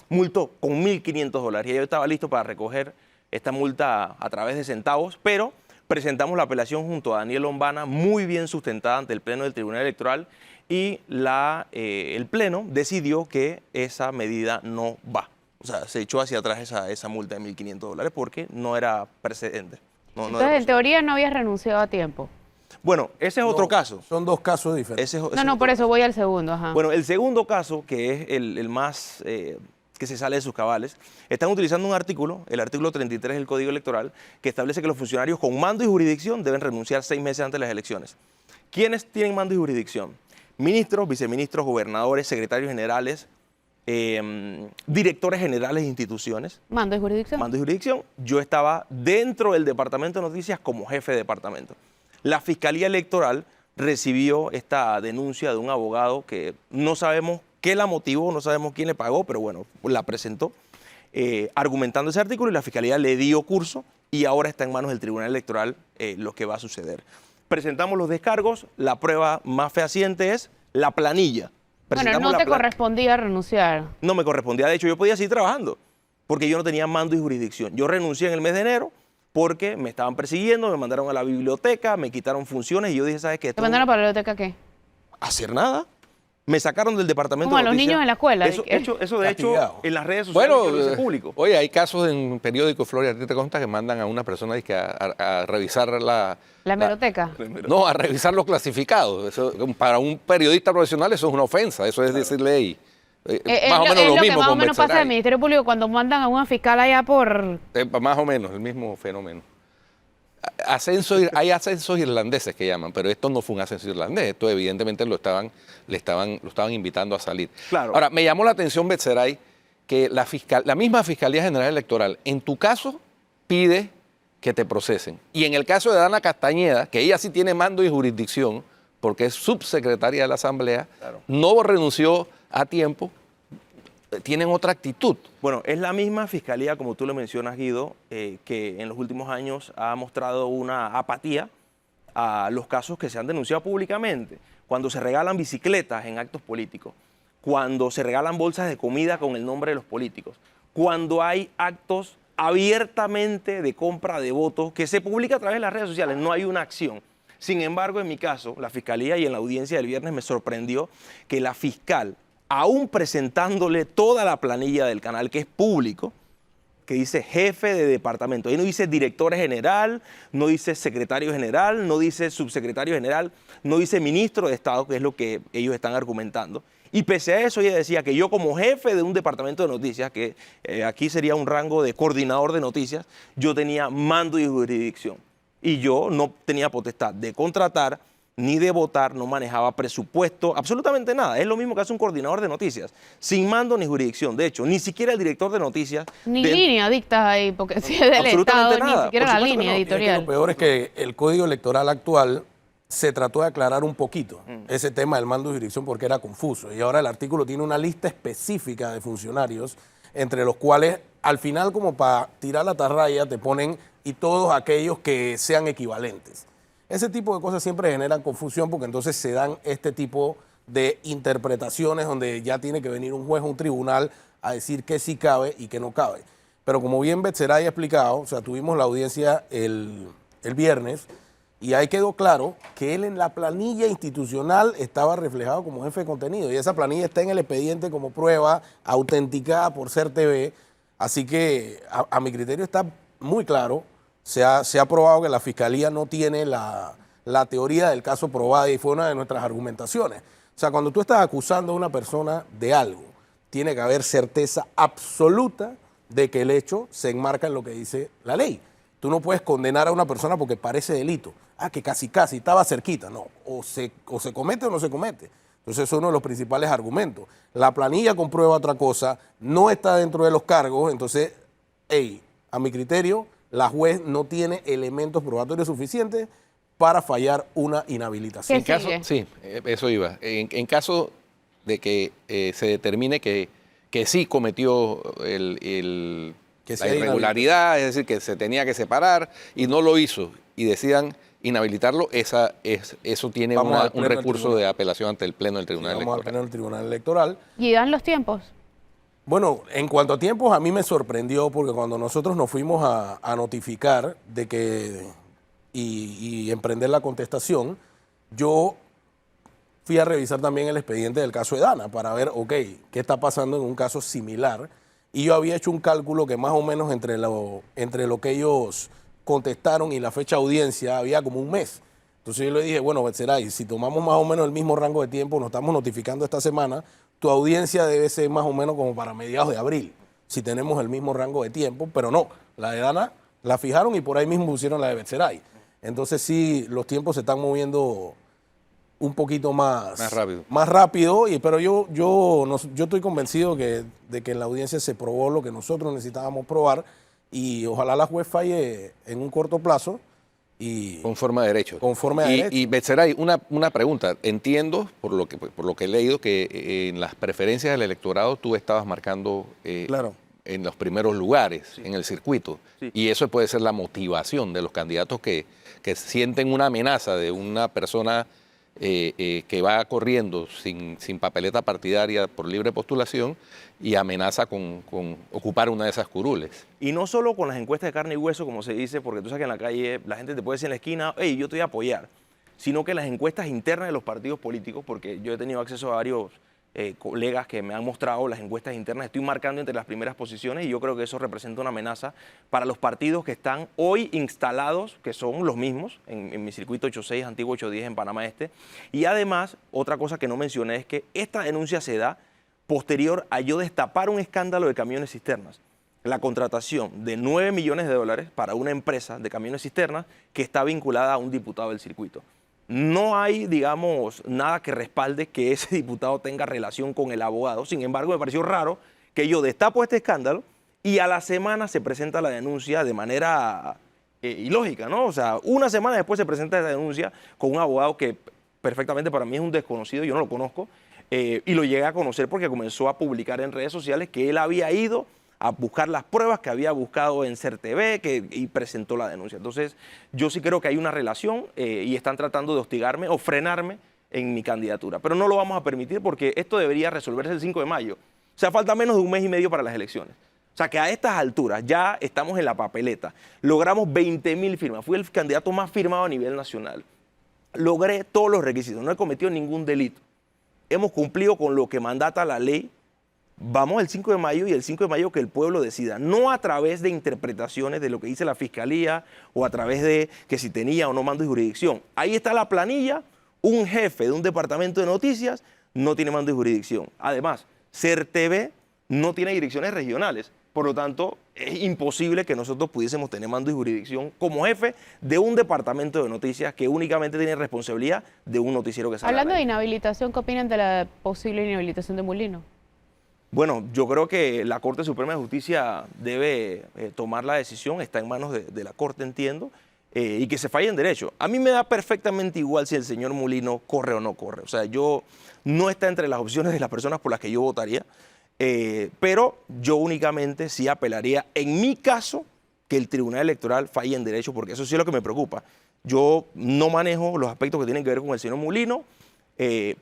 multó con $1.500. Y yo estaba listo para recoger esta multa a través de centavos, pero presentamos la apelación junto a Daniel Lombana, muy bien sustentada ante el Pleno del Tribunal Electoral, y el Pleno decidió que esa medida no va. O sea, se echó hacia atrás esa multa de $1.500 porque no era precedente. Entonces, en teoría, no habías renunciado a tiempo. Bueno, ese es otro caso. Son dos casos diferentes. Por eso voy al segundo. Ajá. Bueno, el segundo caso, que es el más... que se sale de sus cabales, están utilizando un artículo, el artículo 33 del Código Electoral, que establece que los funcionarios con mando y jurisdicción deben renunciar 6 meses antes de las elecciones. ¿Quiénes tienen mando y jurisdicción? Ministros, viceministros, gobernadores, secretarios generales, directores generales de instituciones. ¿Mando y jurisdicción? Mando y jurisdicción. Yo estaba dentro del Departamento de Noticias como jefe de departamento. La Fiscalía Electoral recibió esta denuncia de un abogado que no sabemos qué la motivó, no sabemos quién le pagó, pero bueno, la presentó, argumentando ese artículo, y la Fiscalía le dio curso y ahora está en manos del Tribunal Electoral lo que va a suceder. Presentamos los descargos, la prueba más fehaciente es la planilla. Bueno, no te correspondía renunciar. No me correspondía, de hecho yo podía seguir trabajando, porque yo no tenía mando y jurisdicción. Yo renuncié en el mes de enero porque me estaban persiguiendo, me mandaron a la biblioteca, me quitaron funciones y yo dije, ¿sabes qué? ¿Te mandaron para la biblioteca qué? Hacer nada. Me sacaron del departamento como de a los niños en la escuela. Eso de hecho, en las redes sociales que lo hice público. Oye, hay casos en periódico, Flor, ¿a ti te consta que mandan a una persona a revisar ¿La hemeroteca? No, a revisar los clasificados. Eso, para un periodista profesional eso es una ofensa, eso es decirle ahí. Más o menos lo mismo. Más o menos pasa en el Ministerio Público cuando mandan a una fiscal allá por... Más o menos, el mismo fenómeno. Hay ascensos irlandeses que llaman, pero esto no fue un ascenso irlandés, esto evidentemente lo estaban invitando a salir. Claro. Ahora, me llamó la atención, Betseray, que la misma Fiscalía General Electoral, en tu caso, pide que te procesen. Y en el caso de Dana Castañeda, que ella sí tiene mando y jurisdicción, porque es subsecretaria de la Asamblea, claro, no renunció a tiempo, tienen otra actitud. Bueno, es la misma fiscalía, como tú lo mencionas, Guido, que en los últimos años ha mostrado una apatía a los casos que se han denunciado públicamente. Cuando se regalan bicicletas en actos políticos, cuando se regalan bolsas de comida con el nombre de los políticos, cuando hay actos abiertamente de compra de votos que se publica a través de las redes sociales, no hay una acción. Sin embargo, en mi caso, la Fiscalía y en la audiencia del viernes me sorprendió que la fiscal, aún presentándole toda la planilla del canal, que es público, que dice jefe de departamento, ahí no dice director general, no dice secretario general, no dice subsecretario general, no dice ministro de Estado, que es lo que ellos están argumentando. Y pese a eso, ella decía que yo como jefe de un departamento de noticias, que aquí sería un rango de coordinador de noticias, yo tenía mando y jurisdicción. Y yo no tenía potestad de contratar ni de votar, no manejaba presupuesto, absolutamente nada. Es lo mismo que hace un coordinador de noticias, sin mando ni jurisdicción. De hecho, ni siquiera el director de noticias... Ni línea dictas ahí, porque si es del Estado, nada, ni siquiera la línea editorial. Lo peor es que el Código Electoral actual se trató de aclarar un poquito ese tema del mando y jurisdicción porque era confuso. Y ahora el artículo tiene una lista específica de funcionarios, entre los cuales, al final, como para tirar la tarraya, te ponen y todos aquellos que sean equivalentes. Ese tipo de cosas siempre generan confusión porque entonces se dan este tipo de interpretaciones donde ya tiene que venir un juez o un tribunal a decir que sí cabe y que no cabe. Pero como bien Betzeray ha explicado, o sea, tuvimos la audiencia el viernes y ahí quedó claro que él en la planilla institucional estaba reflejado como jefe de contenido y esa planilla está en el expediente como prueba autenticada por CERTV. Así que a mi criterio está muy claro. Se ha probado que la Fiscalía no tiene la teoría del caso probada y fue una de nuestras argumentaciones. O sea, cuando tú estás acusando a una persona de algo, tiene que haber certeza absoluta de que el hecho se enmarca en lo que dice la ley. Tú no puedes condenar a una persona porque parece delito. Ah, que casi, estaba cerquita. No, o se comete o no se comete. Entonces, eso es uno de los principales argumentos. La planilla comprueba otra cosa, no está dentro de los cargos, entonces, a mi criterio, la juez no tiene elementos probatorios suficientes para fallar una inhabilitación. Sí, eso iba. En caso de que se determine que sí cometió la irregularidad, es decir, que se tenía que separar y no lo hizo y decidan inhabilitarlo, eso tiene un recurso de apelación ante el Pleno del Tribunal Electoral. Vamos al Pleno del Tribunal Electoral. ¿Y dan los tiempos? Bueno, en cuanto a tiempos, a mí me sorprendió porque cuando nosotros nos fuimos a notificar de que y emprender la contestación, yo fui a revisar también el expediente del caso de Dana para ver, qué está pasando en un caso similar. Y yo había hecho un cálculo que más o menos entre lo que ellos contestaron y la fecha de audiencia había como un mes. Entonces yo le dije, bueno, Betzeray, si tomamos más o menos el mismo rango de tiempo, nos estamos notificando esta semana, tu audiencia debe ser más o menos como para mediados de abril, si tenemos el mismo rango de tiempo, pero no, la de Dana la fijaron y por ahí mismo pusieron la de Betzeray. Entonces sí, los tiempos se están moviendo un poquito más rápido, pero yo estoy convencido de que en la audiencia se probó lo que nosotros necesitábamos probar y ojalá la juez falle en un corto plazo. Conforme a derecho. Y Betzeray, una pregunta. Entiendo, por lo que he leído, que en las preferencias del electorado tú estabas marcando en los primeros lugares, en el circuito. Sí. Y eso puede ser la motivación de los candidatos que sienten una amenaza de una persona que va corriendo sin papeleta partidaria por libre postulación y amenaza con ocupar una de esas curules. Y no solo con las encuestas de carne y hueso, como se dice, porque tú sabes que en la calle la gente te puede decir en la esquina, hey, yo te voy a apoyar, sino que las encuestas internas de los partidos políticos, porque yo he tenido acceso a varios colegas que me han mostrado las encuestas internas, estoy marcando entre las primeras posiciones y yo creo que eso representa una amenaza para los partidos que están hoy instalados, que son los mismos, en mi circuito 86, antiguo 810 en Panamá Este. Y además, otra cosa que no mencioné es que esta denuncia se da posterior a yo destapar un escándalo de camiones cisternas. La contratación de $9 millones para una empresa de camiones cisternas que está vinculada a un diputado del circuito. No hay, digamos, nada que respalde que ese diputado tenga relación con el abogado. Sin embargo, me pareció raro que yo destapo este escándalo y a la semana se presenta la denuncia de manera ilógica, ¿no? O sea, una semana después se presenta esa denuncia con un abogado que perfectamente para mí es un desconocido, yo no lo conozco, y lo llegué a conocer porque comenzó a publicar en redes sociales que él había ido a buscar las pruebas que había buscado en CERTV y presentó la denuncia. Entonces, yo sí creo que hay una relación y están tratando de hostigarme o frenarme en mi candidatura. Pero no lo vamos a permitir porque esto debería resolverse el 5 de mayo. O sea, falta menos de un mes y medio para las elecciones. O sea, que a estas alturas ya estamos en la papeleta. Logramos 20.000 firmas. Fui el candidato más firmado a nivel nacional. Logré todos los requisitos. No he cometido ningún delito. Hemos cumplido con lo que mandata la ley. Vamos el 5 de mayo y el 5 de mayo que el pueblo decida, no a través de interpretaciones de lo que dice la Fiscalía o a través de que si tenía o no mando de jurisdicción. Ahí está la planilla, un jefe de un departamento de noticias no tiene mando de jurisdicción. Además, CERTV no tiene direcciones regionales, por lo tanto, es imposible que nosotros pudiésemos tener mando de jurisdicción como jefe de un departamento de noticias que únicamente tiene responsabilidad de un noticiero que sale. Hablando de inhabilitación, ¿qué opinan de la posible inhabilitación de Mulino? Bueno, yo creo que la Corte Suprema de Justicia debe tomar la decisión, está en manos de la Corte, entiendo, y que se falle en derecho. A mí me da perfectamente igual si el señor Mulino corre o no corre. O sea, yo no está entre las opciones de las personas por las que yo votaría, pero yo únicamente sí apelaría, en mi caso, que el Tribunal Electoral falle en derecho, porque eso sí es lo que me preocupa. Yo no manejo los aspectos que tienen que ver con el señor Mulino,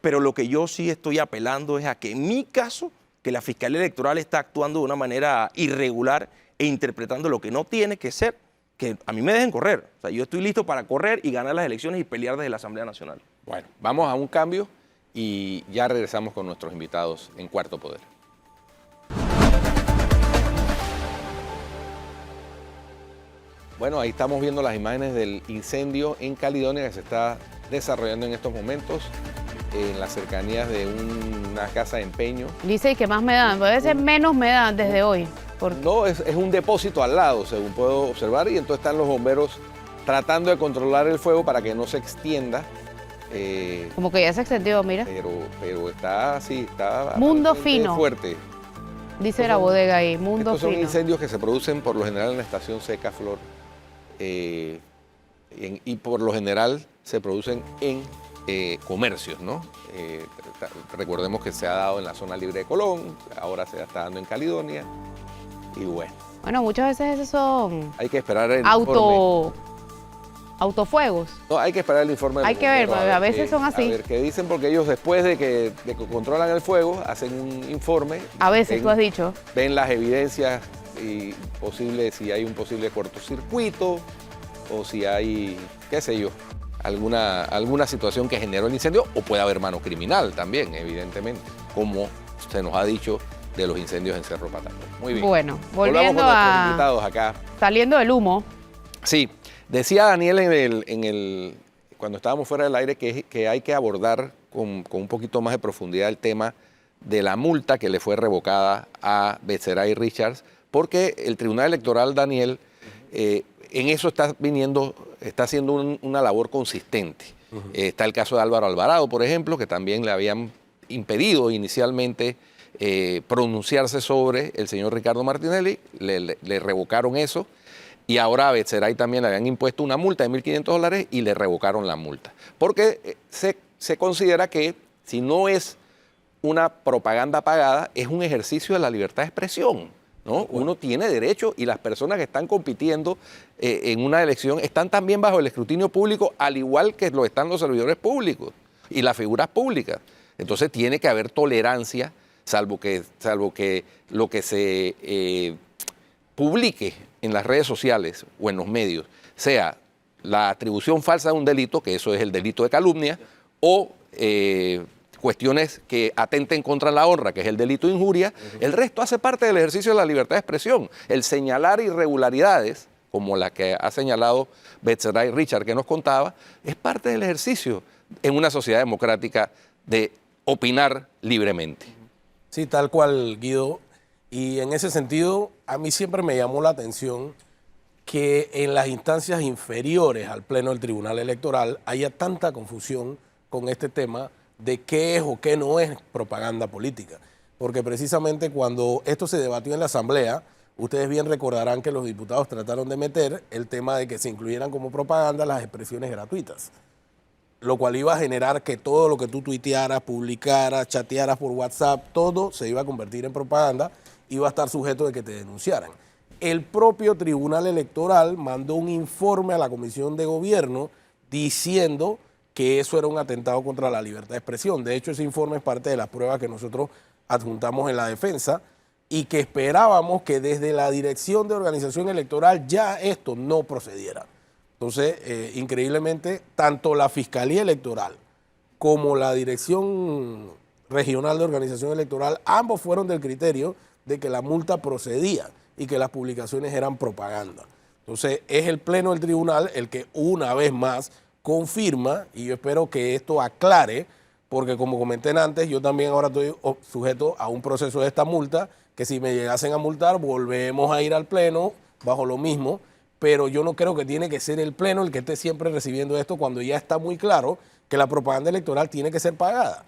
pero lo que yo sí estoy apelando es a que en mi caso, que la Fiscalía Electoral está actuando de una manera irregular e interpretando lo que no tiene que ser, que a mí me dejen correr. O sea, yo estoy listo para correr y ganar las elecciones y pelear desde la Asamblea Nacional. Bueno, vamos a un cambio y ya regresamos con nuestros invitados en Cuarto Poder. Bueno, ahí estamos viendo las imágenes del incendio en Caledonia que se está desarrollando en estos momentos en las cercanías de una casa de empeño. Dice que más me dan, puede ser menos me dan desde hoy. No, es un depósito al lado, según puedo observar, y entonces están los bomberos tratando de controlar el fuego para que no se extienda. Como que ya se extendió, mira. Pero está así, está mundo fino. Fuerte. Dice la bodega ahí, mundo estos fino. Son incendios que se producen por lo general en la estación seca, Flor, y por lo general se producen en comercios, ¿no? Recordemos que se ha dado en la zona libre de Colón, ahora se está dando en Caledonia, y bueno. Bueno, muchas veces esos son... Hay que esperar el informe. Autofuegos. No, hay que esperar el informe. Hay que ver, a veces son así. A ver qué dicen, porque ellos después de que controlan el fuego, hacen un informe. A veces, tú has dicho. Ven las evidencias y si hay un posible cortocircuito o si hay, qué sé yo, alguna situación que generó el incendio, o puede haber mano criminal también, evidentemente, como se nos ha dicho de los incendios en Cerro Patacón. Muy bien. Bueno, volviendo con nuestros invitados acá. Saliendo del humo. Sí, decía Daniel cuando estábamos fuera del aire que hay que abordar con un poquito más de profundidad el tema de la multa que le fue revocada a Betzeray Richards, porque el Tribunal Electoral, Daniel, en eso está haciendo una labor consistente. Está el caso de Álvaro Alvarado, por ejemplo, que también le habían impedido inicialmente pronunciarse sobre el señor Ricardo Martinelli, le revocaron eso, y ahora a Betzeray también le habían impuesto una multa de $1.500 y le revocaron la multa. Porque se considera que si no es una propaganda pagada, es un ejercicio de la libertad de expresión, ¿no? Uno tiene derecho, y las personas que están compitiendo en una elección están también bajo el escrutinio público, al igual que lo están los servidores públicos y las figuras públicas. Entonces tiene que haber tolerancia, salvo que lo que se publique en las redes sociales o en los medios sea la atribución falsa de un delito, que eso es el delito de calumnia, o cuestiones que atenten contra la honra, que es el delito de injuria. El resto hace parte del ejercicio de la libertad de expresión. El señalar irregularidades, como la que ha señalado Betzeray Richard, que nos contaba, es parte del ejercicio en una sociedad democrática de opinar libremente. Sí, tal cual, Guido. Y en ese sentido, a mí siempre me llamó la atención que en las instancias inferiores al Pleno del Tribunal Electoral haya tanta confusión con este tema de qué es o qué no es propaganda política. Porque precisamente cuando esto se debatió en la Asamblea, ustedes bien recordarán que los diputados trataron de meter el tema de que se incluyeran como propaganda las expresiones gratuitas, lo cual iba a generar que todo lo que tú tuitearas, publicaras, chatearas por WhatsApp, todo se iba a convertir en propaganda, iba a estar sujeto de que te denunciaran. El propio Tribunal Electoral mandó un informe a la Comisión de Gobierno diciendo que eso era un atentado contra la libertad de expresión. De hecho, ese informe es parte de las pruebas que nosotros adjuntamos en la defensa y que esperábamos que desde la Dirección de Organización Electoral ya esto no procediera. Entonces, increíblemente, tanto la Fiscalía Electoral como la Dirección Regional de Organización Electoral, ambos fueron del criterio de que la multa procedía y que las publicaciones eran propaganda. Entonces, es el Pleno del Tribunal el que una vez más confirma, y yo espero que esto aclare, porque como comenté antes, yo también ahora estoy sujeto a un proceso de esta multa, que si me llegasen a multar, volvemos a ir al Pleno bajo lo mismo, pero yo no creo que tiene que ser el Pleno el que esté siempre recibiendo esto cuando ya está muy claro que la propaganda electoral tiene que ser pagada.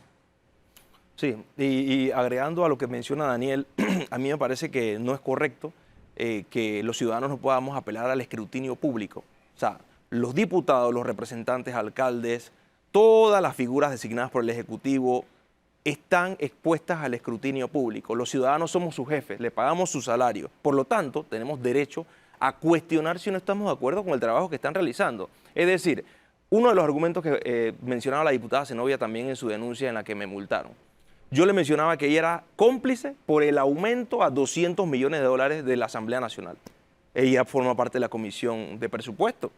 Sí, y agregando a lo que menciona Daniel, a mí me parece que no es correcto que los ciudadanos no podamos apelar al escrutinio público. O sea, los diputados, los representantes, alcaldes, todas las figuras designadas por el Ejecutivo están expuestas al escrutinio público. Los ciudadanos somos sus jefes, le pagamos su salario. Por lo tanto, tenemos derecho a cuestionar si no estamos de acuerdo con el trabajo que están realizando. Es decir, uno de los argumentos que mencionaba la diputada Zenobia también en su denuncia en la que me multaron. Yo le mencionaba que ella era cómplice por el aumento a $200 millones de la Asamblea Nacional. Ella forma parte de la Comisión de Presupuesto.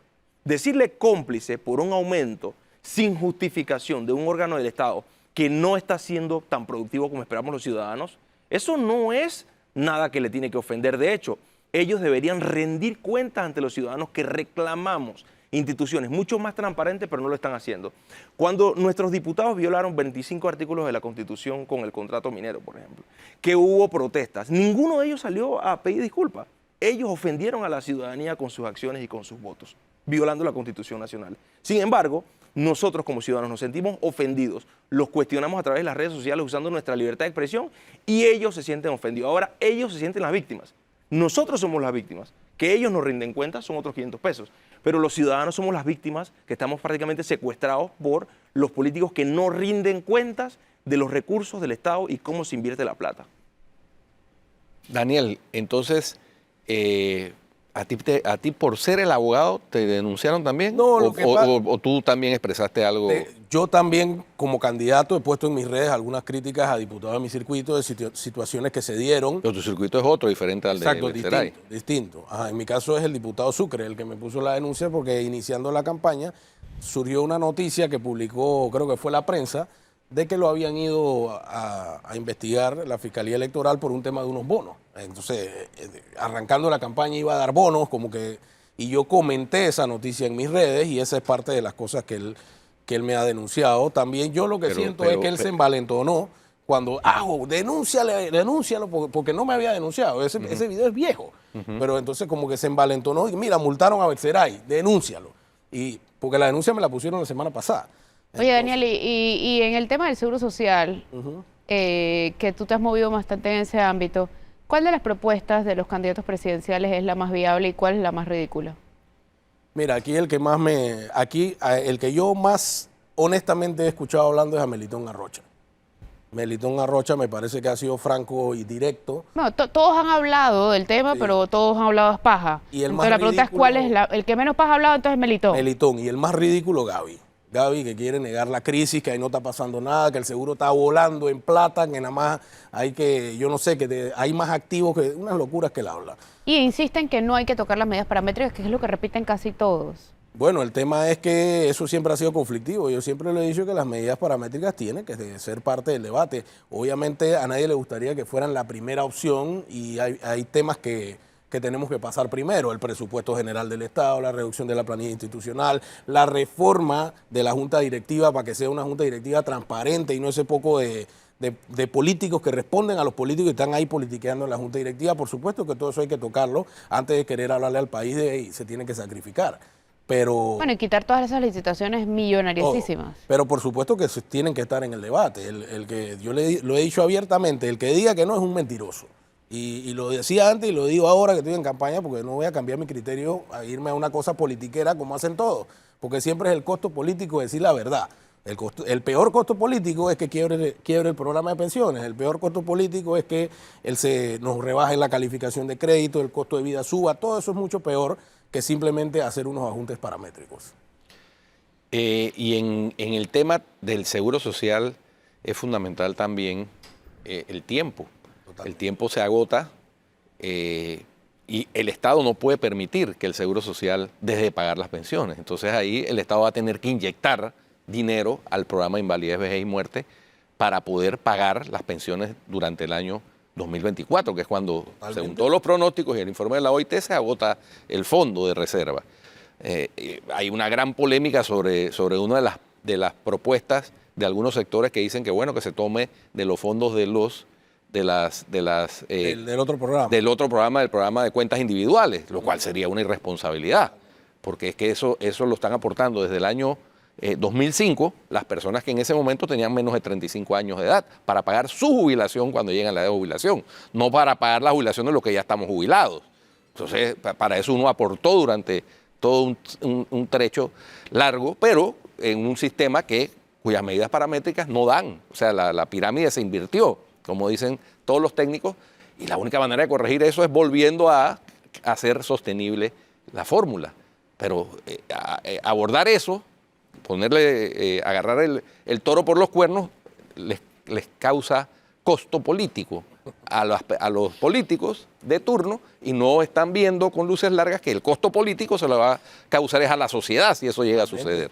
Decirle cómplice por un aumento sin justificación de un órgano del Estado que no está siendo tan productivo como esperamos los ciudadanos, eso no es nada que le tiene que ofender. De hecho, ellos deberían rendir cuentas ante los ciudadanos que reclamamos instituciones mucho más transparentes, pero no lo están haciendo. Cuando nuestros diputados violaron 25 artículos de la Constitución con el contrato minero, por ejemplo, que hubo protestas, ninguno de ellos salió a pedir disculpas. Ellos ofendieron a la ciudadanía con sus acciones y con sus votos, violando la Constitución Nacional. Sin embargo, nosotros como ciudadanos nos sentimos ofendidos, los cuestionamos a través de las redes sociales usando nuestra libertad de expresión y ellos se sienten ofendidos. Ahora ellos se sienten las víctimas. Nosotros somos las víctimas. Que ellos nos rinden cuentas son otros 500 pesos. Pero los ciudadanos somos las víctimas que estamos prácticamente secuestrados por los políticos que no rinden cuentas de los recursos del Estado y cómo se invierte la plata. Daniel, entonces, ¿a ti por ser el abogado te denunciaron también? No, ¿O tú también expresaste algo? Yo también, como candidato, he puesto en mis redes algunas críticas a diputados de mi circuito de situaciones que se dieron. Pero tu circuito es otro, diferente al Exacto, de Seray. distinto. Ajá, en mi caso es el diputado Sucre, el que me puso la denuncia porque iniciando la campaña surgió una noticia que publicó, creo que fue la prensa, de que lo habían ido a investigar la Fiscalía Electoral por un tema de unos bonos. Entonces, arrancando la campaña iba a dar bonos, como que, y yo comenté esa noticia en mis redes y esa es parte de las cosas que él me ha denunciado. También yo lo que siento es que él se envalentonó cuando, denúncialo, porque no me había denunciado. Ese video es viejo. Pero entonces como que se envalentonó y mira, multaron a Betzeray, denúncialo. Y porque la denuncia me la pusieron la semana pasada. Oye, Daniel, y en el tema del Seguro Social, que tú te has movido bastante en ese ámbito, ¿cuál de las propuestas de los candidatos presidenciales es la más viable y cuál es la más ridícula? Mira, aquí el que yo más honestamente he escuchado hablando es a Melitón Arrocha. Melitón Arrocha me parece que ha sido franco y directo. No, todos han hablado del tema, sí, pero todos han hablado de paja. Y el entonces la pregunta es cuál es el que menos paja ha hablado, entonces es Melitón. Melitón, y el más ridículo, Gaby. Gaby, que quiere negar la crisis, que ahí no está pasando nada, que el seguro está volando en plata, que nada más hay que, yo no sé, que hay más activos, que unas locuras que él habla. Y insisten que no hay que tocar las medidas paramétricas, que es lo que repiten casi todos. Bueno, el tema es que eso siempre ha sido conflictivo. Yo siempre le he dicho que las medidas paramétricas tienen que ser parte del debate. Obviamente a nadie le gustaría que fueran la primera opción y hay temas que tenemos que pasar primero, el presupuesto general del Estado, la reducción de la planilla institucional, la reforma de la Junta Directiva para que sea una Junta Directiva transparente y no ese poco de políticos que responden a los políticos que están ahí politiqueando en la Junta Directiva. Por supuesto que todo eso hay que tocarlo antes de querer hablarle al país y se tiene que sacrificar. Pero, bueno, y quitar todas esas licitaciones millonariosísimas. Pero por supuesto que tienen que estar en el debate. El que yo lo he dicho abiertamente, el que diga que no es un mentiroso. Y lo decía antes y lo digo ahora que estoy en campaña, porque no voy a cambiar mi criterio a irme a una cosa politiquera como hacen todos, porque siempre es el costo político decir la verdad. El peor costo político es que quiebre el programa de pensiones, el peor costo político es que nos rebaje la calificación de crédito, el costo de vida suba, todo eso es mucho peor que simplemente hacer unos ajustes paramétricos. Y en el tema del seguro social es fundamental también el tiempo. Totalmente. El tiempo se agota y el Estado no puede permitir que el seguro social deje de pagar las pensiones. Entonces ahí el Estado va a tener que inyectar dinero al programa de invalidez, vejez y muerte para poder pagar las pensiones durante el año 2024, que es cuando, según todos los pronósticos y el informe de la OIT, se agota el fondo de reserva. Hay una gran polémica sobre una de las propuestas de algunos sectores que dicen que bueno, que se tome de los fondos del otro programa. Del programa de cuentas individuales, lo cual sería una irresponsabilidad, porque es que eso lo están aportando desde el año 2005, las personas que en ese momento tenían menos de 35 años de edad, para pagar su jubilación cuando llegan a la edad de jubilación, no para pagar la jubilación de los que ya estamos jubilados. Entonces, para eso uno aportó durante todo un trecho largo, pero en un sistema cuyas medidas paramétricas no dan. O sea, la pirámide se invirtió, como dicen todos los técnicos, y la única manera de corregir eso es volviendo a hacer sostenible la fórmula. Pero abordar eso, agarrar el toro por los cuernos, les causa costo político a los políticos de turno y no están viendo con luces largas que el costo político se lo va a causar a la sociedad si eso llega a suceder.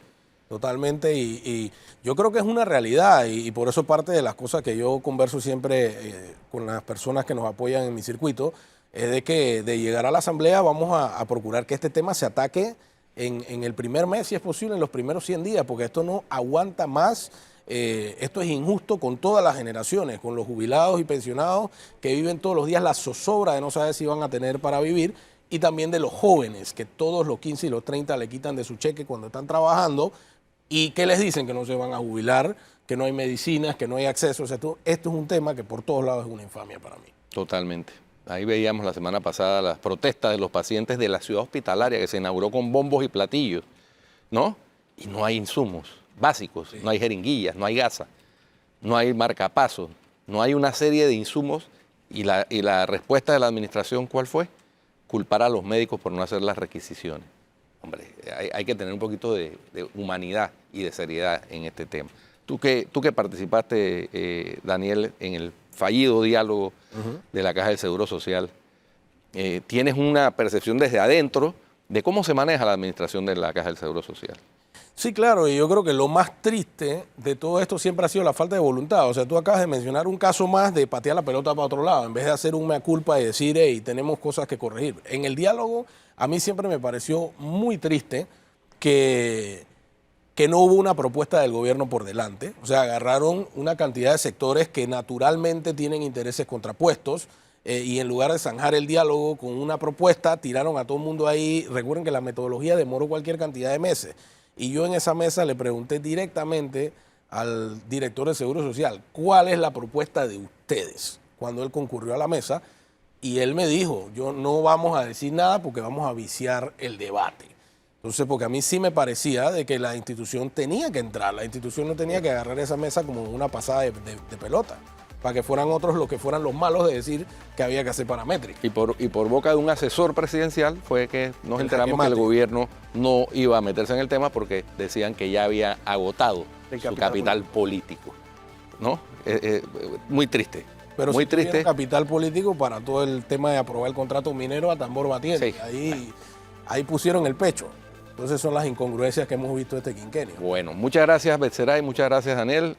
Totalmente, y yo creo que es una realidad y por eso parte de las cosas que yo converso siempre con las personas que nos apoyan en mi circuito es de que de llegar a la asamblea vamos a procurar que este tema se ataque en el primer mes, si es posible, en los primeros 100 días, porque esto no aguanta más. Esto es injusto con todas las generaciones, con los jubilados y pensionados que viven todos los días la zozobra de no saber si van a tener para vivir, y también de los jóvenes que todos los 15 y los 30 le quitan de su cheque cuando están trabajando y que les dicen que no se van a jubilar, que no hay medicinas, que no hay acceso. O sea, esto es un tema que por todos lados es una infamia para mí. Totalmente. Ahí veíamos la semana pasada las protestas de los pacientes de la ciudad hospitalaria que se inauguró con bombos y platillos, ¿no? Y no hay insumos básicos, sí. No hay jeringuillas, no hay gasa, no hay marcapasos, no hay una serie de insumos y la respuesta de la administración, ¿cuál fue? Culpar a los médicos por no hacer las requisiciones. Hombre, hay que tener un poquito de humanidad y de seriedad en este tema. Tú que participaste, Daniel, en el fallido diálogo de la Caja del Seguro Social, tienes una percepción desde adentro de cómo se maneja la administración de la Caja del Seguro Social. Sí, claro, y yo creo que lo más triste de todo esto siempre ha sido la falta de voluntad. O sea, tú acabas de mencionar un caso más de patear la pelota para otro lado, en vez de hacer un mea culpa y decir, hey, tenemos cosas que corregir. En el diálogo, a mí siempre me pareció muy triste que no hubo una propuesta del gobierno por delante. O sea, agarraron una cantidad de sectores que naturalmente tienen intereses contrapuestos y en lugar de zanjar el diálogo con una propuesta, tiraron a todo el mundo ahí. Recuerden que la metodología demoró cualquier cantidad de meses. Y yo en esa mesa le pregunté directamente al director de Seguro Social, ¿cuál es la propuesta de ustedes? Cuando él concurrió a la mesa, y él me dijo, yo no vamos a decir nada porque vamos a viciar el debate. Entonces, porque a mí sí me parecía de que la institución tenía que entrar, la institución no tenía que agarrar esa mesa como una pasada de pelota, para que fueran otros los que fueran los malos de decir que había que hacer paramétrica. Y por boca de un asesor presidencial fue que nos enteramos que el gobierno no iba a meterse en el tema porque decían que ya había agotado su capital político, ¿no? Muy triste. Pero muy sí triste. Capital político para todo el tema de aprobar el contrato minero a tambor batiente. Sí. Ahí pusieron el pecho. Entonces son las incongruencias que hemos visto este quinquenio. Bueno, muchas gracias, Betseray, muchas gracias, Daniel.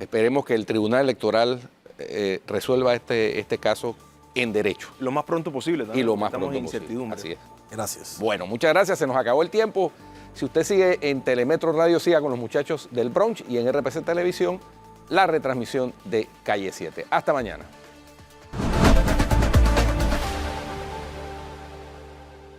Esperemos que el Tribunal Electoral resuelva este caso en derecho. Lo más pronto posible también. Y lo más Estamos pronto en incertidumbre. Así es. Gracias. Bueno, muchas gracias. Se nos acabó el tiempo. Si usted sigue en Telemetro Radio, siga con los muchachos del brunch y en RPC Televisión, la retransmisión de Calle 7. Hasta mañana.